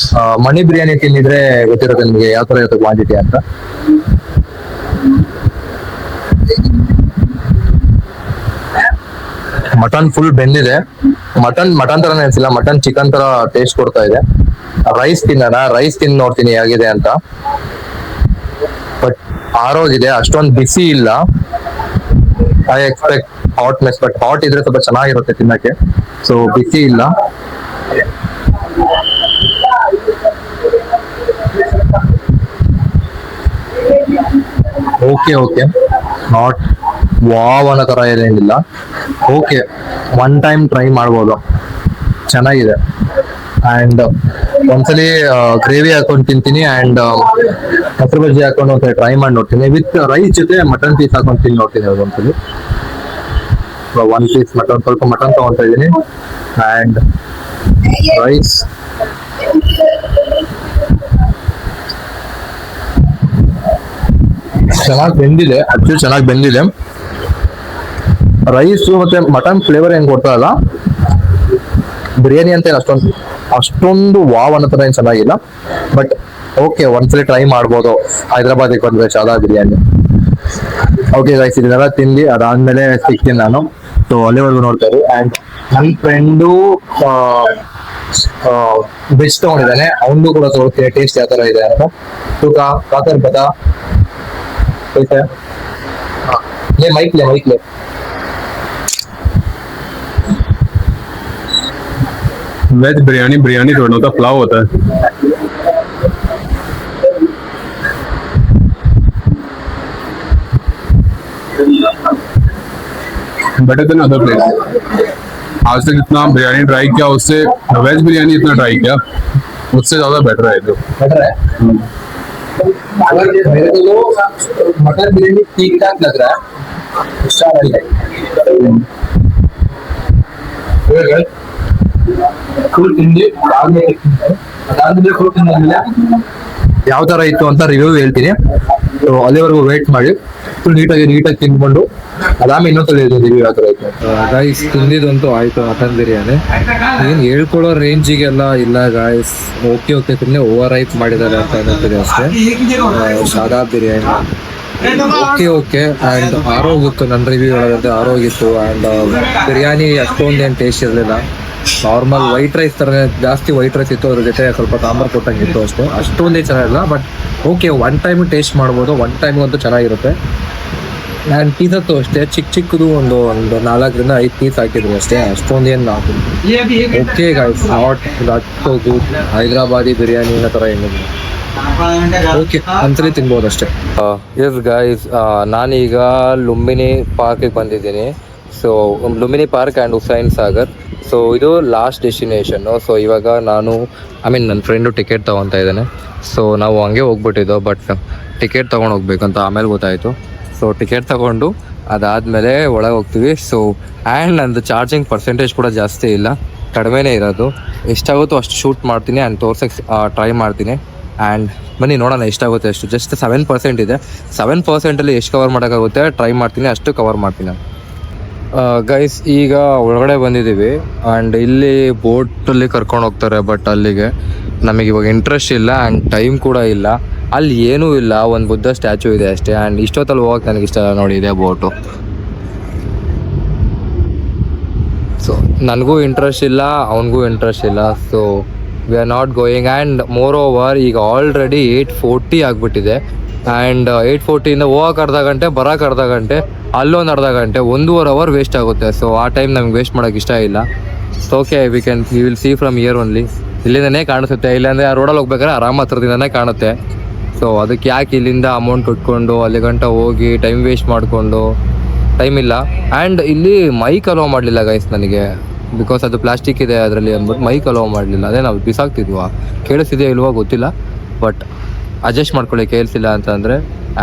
ಮಣಿ ಬಿರಿಯಾನಿ ತಿಂದಿದ್ರೆ ಗೊತ್ತಿರುತ್ತೆ ನಿಮಗೆ ಯಾವ ತರ ಇರುತ್ತೆ ಕ್ವಾಂಟಿಟಿ ಅಂತ. ಮಟನ್ ಫುಲ್ ಬೆಂದಿದೆ. ಮಟನ್ ತರನೇ ಅನ್ಸಿಲ್ಲ, ಮಟನ್ ಚಿಕನ್ ತರ ಟೇಸ್ಟ್ ಕೊಡ್ತಾ ಇದೆ. ರೈಸ್ ತಿಂದು ನೋಡ್ತೀನಿ ಹೇಗಿದೆ ಅಂತ. ಬಟ್ ಆರೋಗಿದೆ, ಅಷ್ಟೊಂದು ಬಿಸಿ ಇಲ್ಲ. I expect hotness, but hot ಇದ್ರೆ ಸ್ವಲ್ಪ ಚೆನ್ನಾಗಿರುತ್ತೆ ತಿನ್ನಕ್ಕೆ. ಸೊ ಬಿಸಿ ಇಲ್ಲ. ಓಕೆ ನಾಟ್ ವಾವ್ ಅನ್ನೋ ತರ ಏನಿಲ್ಲ. ಓಕೆ, ಒನ್ ಟೈಮ್ ಟ್ರೈ ಮಾಡ್ಬೋದು, ಚೆನ್ನಾಗಿದೆ. ಅಂಡ್ ಒಂದ್ಸಲಿ ಗ್ರೇವಿ ಹಾಕೊಂಡು ತಿಂತೀನಿ ಅಂಡ್ ಮೊಸರು ಬಜ್ಜಿ ಹಾಕೊಂಡು ಒಂದ್ಸಲಿ ಟ್ರೈ ಮಾಡಿ ನೋಡ್ತೀನಿ. ವಿತ್ ರೈಸ್ ಜೊತೆ ಮಟನ್ ಪೀಸ್ ಹಾಕೊಂಡು ತಿಂದು ನೋಡ್ತೀನಿ ಒಂದ್ಸಲಿ. 1 ಪೀಸ್ ಮಟನ್, ಸ್ವಲ್ಪ ಮಟನ್ ತಗೊಂತ ಇದ್ದೀನಿ ಅಂಡ್ ರೈಸ್. ಚೆನ್ನಾಗಿ ಬೆಂದಿದೆ. ರೈಸ್ ಮತ್ತೆ ಮಟನ್ ಫ್ಲೇವರ್ ಏನ್ ಕೊಡ್ತಾರಲ್ಲ, ಬಿರಿಯಾನಿ ಅಂತ ಏನು ಅಷ್ಟೊಂದು ವಾವ್ ಅನ್ನೋ ತರ ಏನ್ ಚೆನ್ನಾಗಿಲ್ಲ. ಬಟ್ ಓಕೆ, ಒಂದ್ಸಲಿ ಟ್ರೈ ಮಾಡ್ಬೋದು ಹೈದರಾಬಾದಿಗೆ ಬಂದ್ರೆ ಶಾದಾಬ್ ಬಿರಿಯಾನಿ. ಓಕೆ ಗೈಸ್, ಇದನ್ನೆಲ್ಲ ತಿಂದು ಅದಾದ್ಮೇಲೆ ಸಿಗ್ತೀನಿ ನಾನು. ಸೊ ಅಲ್ಲಿವರೆಗೂ ನೋಡ್ತಾ ಇರಿ. ಅಂಡ್ ನನ್ನ ಫ್ರೆಂಡು ವೆಜ್ ತಗೊಂಡಿದ್ದಾನೆ, ಅವನು ಕೂಡ ತೋರಿಸ್ತೀನಿ ಟೇಸ್ಟ್ ಯಾವ ತರ ಇದೆ ಅಂತ. ತೂಕ ಕಾಕರ್ ಬತಾ माइक ले वेज बिरयानी थोड़ा होता, पुलाव होता है. Better than other place. आज तक जितना बिरयानी ट्राई किया उससे वेज बिरयानी इतना ट्राई किया उससे ज्यादा बेटर है. बेटर है. अगर मेरे को मटन बिरयानी ठीक ठाक लग रहा है. ಯಾವ ತರ ಇತ್ತು ಅಂತ ರಿವ್ಯೂ ಹೇಳ್ತೀನಿ. ಸೊ ಅಲ್ಲಿವರೆಗೂ ವೇಟ್ ಮಾಡಿ, ನೀಟಾಗಿ ತಿಂದ್ಕೊಂಡು ಅದಾದ್ಮೇಲೆ ಇನ್ನೊಂದ್ಸಲ ರಿವ್ಯೂ ಯಾವ ತರ ಇತ್ತು. ಗೈಸ್ ತಿಂದಿದಂತೂ ಆಯ್ತು ಮಟನ್ ಬಿರಿಯಾನಿ. ಏನ್ ಹೇಳ್ಕೊಳ್ಳೋ ರೇಂಜಿಗೆಲ್ಲ ಇಲ್ಲ ಗಾಯ್ಸ್. ಓಕೆ ಸುಮ್ಮನೆ ಓವರ್ ಹೈಪ್ ಮಾಡಿದ್ದಾರೆ ಅಂತ ಅನ್ನಿಸ್ತಿದೆ ಅಷ್ಟೇ. ಶಾದಾಬ್ ಬಿರಿಯಾನಿ ಓಕೆ ಅಂಡ್ ಆರೋಗಿತ್ತು. ನನ್ನ ರಿವ್ಯೂ ಹೇಳೋದಂತೆ ಆರೋಗಿತ್ತು. ಅಂಡ್ ಬಿರಿಯಾನಿ ಅಷ್ಟೊಂದೇನು ಟೇಸ್ಟ್ ಇರಲಿಲ್ಲ. ನಾರ್ಮಲ್ ವೈಟ್ ರೈಸ್ ಥರನೇ, ಜಾಸ್ತಿ ವೈಟ್ ರೈಸ್ ಇತ್ತು, ಅದ್ರ ಜೊತೆ ಸ್ವಲ್ಪ ಸಾಂಬಾರು ಕೊಟ್ಟಂಗಿತ್ತು ಅಷ್ಟೇ. ಅಷ್ಟೊಂದೇ ಚೆನ್ನಾಗಿಲ್ಲ, but okay one time taste ಮಾಡ್ಬೋದು. ಒನ್ ಟೈಮ್ ಅಂತೂ ಚೆನ್ನಾಗಿರುತ್ತೆ. ನಾನು ಪೀಸ್ ಅಂತೂ ಅಷ್ಟೇ ಚಿಕ್ಕದು ಒಂದು 4ರಿಂದ 5 ಪೀಸ್ ಹಾಕಿದ್ರು ಅಷ್ಟೇ, ಅಷ್ಟೊಂದೇನು okay guys, not that so good. Hyderabadi biryani ಅನ್ನೋ ಥರ ಏನಿಲ್ಲ, ಓಕೆ ಅಂತಲೇ ತಿನ್ಬೋದು ಅಷ್ಟೇ. ಎಸ್ ಗೈಸ್, ನಾನೀಗ ಲುಂಬಿನಿ ಪಾರ್ಕಿಗೆ ಬಂದಿದ್ದೀನಿ. So Lumbini park and Hussain Sagar. So ಇದು ಲಾಸ್ಟ್ ಡೆಸ್ಟಿನೇಷನ್ನು. ಸೊ ಇವಾಗ ನನ್ನ ಫ್ರೆಂಡು ಟಿಕೆಟ್ ತೊಗೊತಾ ಇದ್ದಾನೆ. ಸೊ ನಾವು ಹಂಗೆ ಹೋಗ್ಬಿಟ್ಟಿದ್ದೋ, ಬಟ್ ಟಿಕೆಟ್ ತೊಗೊಂಡು ಹೋಗ್ಬೇಕಂತ ಆಮೇಲೆ ಗೊತ್ತಾಯಿತು. ಸೊ ಟಿಕೆಟ್ ತೊಗೊಂಡು ಅದಾದಮೇಲೆ ಒಳಗೆ ಹೋಗ್ತೀವಿ. ಸೊ ಆ್ಯಂಡ್ ನಂದು ಚಾರ್ಜಿಂಗ್ ಪರ್ಸೆಂಟೇಜ್ ಕೂಡ ಜಾಸ್ತಿ ಇಲ್ಲ, ಕಡಿಮೆನೇ ಇರೋದು. ಎಷ್ಟಾಗುತ್ತೋ ಅಷ್ಟು ಶೂಟ್ ಮಾಡ್ತೀನಿ ಆ್ಯಂಡ್ ತೋರ್ಸೋಕ್ಕೆ ಟ್ರೈ ಮಾಡ್ತೀನಿ. ಆ್ಯಂಡ್ ಬನ್ನಿ ನೋಡೋಣ ಎಷ್ಟಾಗುತ್ತೆ ಅಷ್ಟು. ಜಸ್ಟ್ 7% ಇದೆ. 7%ಅಲ್ಲಿ ಎಷ್ಟು ಕವರ್ ಮಾಡೋಕ್ಕಾಗುತ್ತೆ ಟ್ರೈ ಮಾಡ್ತೀನಿ, ಅಷ್ಟು ಕವರ್ ಮಾಡ್ತೀನಿ. ಗೈಸ್ ಈಗ ಒಳಗಡೆ ಬಂದಿದ್ದೀವಿ ಆ್ಯಂಡ್ ಇಲ್ಲಿ ಬೋಟಲ್ಲಿ ಕರ್ಕೊಂಡು ಹೋಗ್ತಾರೆ. ಬಟ್ ಅಲ್ಲಿಗೆ ನಮಗೆ ಇವಾಗ ಇಂಟ್ರೆಸ್ಟ್ ಇಲ್ಲ ಆ್ಯಂಡ್ ಟೈಮ್ ಕೂಡ ಇಲ್ಲ. ಅಲ್ಲಿ ಏನೂ ಇಲ್ಲ, ಒಂದು ಬುದ್ಧ ಸ್ಟ್ಯಾಚು ಇದೆ ಅಷ್ಟೇ. ಆ್ಯಂಡ್ ಇಷ್ಟೊತ್ತಲ್ಲಿ ಹೋಗಕ್ಕೆ ನನಗೆ ಇಷ್ಟ ಇಲ್ಲ ನೋಡಿ, ಇದೆ ಬೋಟು. ಸೊ ನನಗೂ ಇಂಟ್ರೆಸ್ಟ್ ಇಲ್ಲ, ಅವನಿಗೂ ಇಂಟ್ರೆಸ್ಟ್ ಇಲ್ಲ. So we are not going. And more over ಈಗ ಆಲ್ರೆಡಿ 8:40 ಆಗಿಬಿಟ್ಟಿದೆ. ಆ್ಯಂಡ್ 8:40ಇಂದ ಹೋಗಕ್ಕೆ ಅರ್ಧ ಗಂಟೆ, ಬರೋಕೆ ಅರ್ಧ ಗಂಟೆ, ಅಲ್ಲೊಂದು ಅರ್ಧ ಗಂಟೆ, 1.5 ಅವರ್ ವೇಸ್ಟ್ ಆಗುತ್ತೆ. ಸೊ ಆ ಟೈಮ್ ನಮ್ಗೆ ವೇಸ್ಟ್ ಮಾಡೋಕ್ಕೆ ಇಷ್ಟ ಇಲ್ಲ. So okay, we will see from here only. ಇಲ್ಲಿಂದನೇ ಕಾಣಿಸುತ್ತೆ, ಇಲ್ಲಾಂದರೆ ಆ ರೋಡಲ್ಲಿ ಹೋಗ್ಬೇಕಾದ್ರೆ ಆರಾಮ ಹತ್ರದಿಂದನೇ ಕಾಣುತ್ತೆ. ಸೊ ಅದಕ್ಕೆ ಯಾಕೆ ಇಲ್ಲಿಂದ ಅಮೌಂಟ್ ಕೊಟ್ಕೊಂಡು ಅಲ್ಲಿ ಗಂಟ ಹೋಗಿ ಟೈಮ್ ವೇಸ್ಟ್ ಮಾಡಿಕೊಂಡು ಟೈಮ್ ಇಲ್ಲ. ಆ್ಯಂಡ್ ಇಲ್ಲಿ ಮೈಕ್ ಅಲೋ ಮಾಡಲಿಲ್ಲ ಗೈಸ್ ನನಗೆ, ಬಿಕಾಸ್ ಅದು ಪ್ಲಾಸ್ಟಿಕ್ ಇದೆ ಅದರಲ್ಲಿ ಅಂದ್ಬಿಟ್ಟು ಮೈಕ್ ಅಲೋ ಮಾಡಲಿಲ್ಲ. ಅದೇ ನಾವು ಬಿಸಾಕ್ತಿದ್ವಾ, ಕೇಳಿಸ್ತಿದೆಯೋ ಇಲ್ವೋ ಗೊತ್ತಿಲ್ಲ, ಬಟ್ ಅಡ್ಜಸ್ಟ್ ಮಾಡ್ಕೊಳ್ಳಿ ಕೇಳಿಸಿಲ್ಲ ಅಂತಂದರೆ.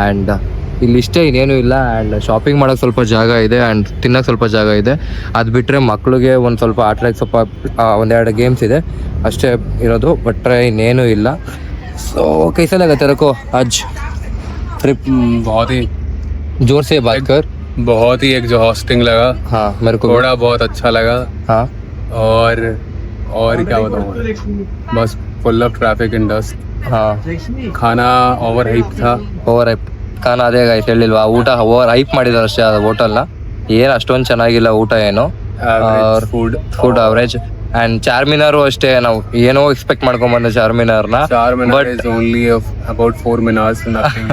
ಆ್ಯಂಡ್ ಇಲ್ಲಿ ಇಷ್ಟೇ, ಇನ್ನೇನು ಇಲ್ಲ. ಆ್ಯಂಡ್ ಶಾಪಿಂಗ್ ಮಾಡೋಕ್ಕೆ ಸ್ವಲ್ಪ ಜಾಗ ಇದೆ ಆ್ಯಂಡ್ ತಿನ್ನೋಕ್ಕೆ ಸ್ವಲ್ಪ ಜಾಗ ಇದೆ. ಅದು ಬಿಟ್ಟರೆ ಮಕ್ಕಳಿಗೆ ಒಂದು ಸ್ವಲ್ಪ ಆಟಾಡಕ್ಕೆ ಸ್ವಲ್ಪ 1-2 ಗೇಮ್ಸ್ ಇದೆ ಅಷ್ಟೇ ಇರೋದು, ಬಿಟ್ಟರೆ ಇನ್ನೇನು ಇಲ್ಲ. ಸೊ कैसा लगा तेरे को आज ट्रिप? बहुत ही जोर से बात कर. बहुत ही एग्जॉस्टिंग लगा. हाँ मेरे को थोड़ा बहुत अच्छा लगा. हाँ और क्या बताऊँ, बस full of traffic and dust. हाँ खाना ओवर हाइप था. ಓವರ್ ಹೈಪ್ ಖಾನ ಅದೇ ಗೈಸ್ ಹೇಳಿಲ್ವಾ, ಊಟ ಓವರ್ ಹೈಪ್ ಮಾಡಿದ್ದಾರೆ ಅಷ್ಟೇ. ಅದು ಹೋಟೆಲ್ನ ಏನು ಅಷ್ಟೊಂದು ಚೆನ್ನಾಗಿಲ್ಲ ಊಟ, ಏನು ಫುಡ್ ಅವರೇಜ್. ಆ್ಯಂಡ್ ಚಾರ್ಮಿನಾರು ಅಷ್ಟೇ, ನಾವು ಏನೋ ಎಕ್ಸ್ಪೆಕ್ಟ್ ಮಾಡ್ಕೊಂಬಂದೆ ಚಾರ್ಮಿನಾರ್ನ. But is only about 4 minutes. Nothing.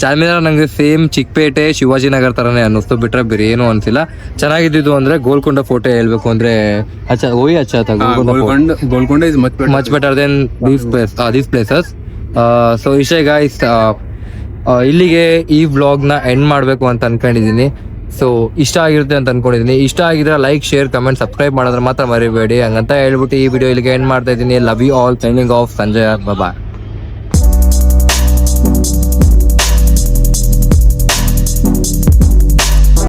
Charminar ನಂಗೆ ಸೇಮ್ ಚಿಕ್ಕಪೇಟೆ ಶಿವಾಜಿನಗರ್ ಥರನೇ ಅನ್ನಿಸ್ತು, ಬಿಟ್ರೆ ಬೇರೆ ಏನು ಅನಿಸಿಲ್ಲ. ಚೆನ್ನಾಗಿದ್ದು ಅಂದರೆ ಗೋಲ್ಕೊಂಡ ಫೋಟೋ ಹೇಳ್ಬೇಕು ಅಂದರೆ Golconda is much better than these places. So ಇಷ್ಟೇ ಗಾಯ್ಸ್, ಇಲ್ಲಿಗೆ ಈ ವ್ಲಾಗ್ನ ಎಂಡ್ ಮಾಡಬೇಕು ಅಂತ ಅನ್ಕೊಂಡಿದ್ದೀನಿ. ಸೊ ಇಷ್ಟ ಆಗಿರುತ್ತೆ ಅಂತ ಅನ್ಕೊಂಡಿದ್ದೀನಿ. ಇಷ್ಟ ಆಗಿದ್ರೆ ಲೈಕ್, ಶೇರ್, ಕಮೆಂಟ್, ಸಬ್ಸ್ಕ್ರೈಬ್ ಮಾಡೋದ್ರೆ ಮಾತ್ರ ಮರಿಬೇಡಿ. ಹಂಗಂತ ಹೇಳ್ಬಿಟ್ಟು ಈ ವಿಡಿಯೋ ಇಲ್ಲಿಗೆ ಎಂಡ್ ಮಾಡ್ತಾ ಇದ್ದೀನಿ. Love you all. Signing off, Sanjay. Bye.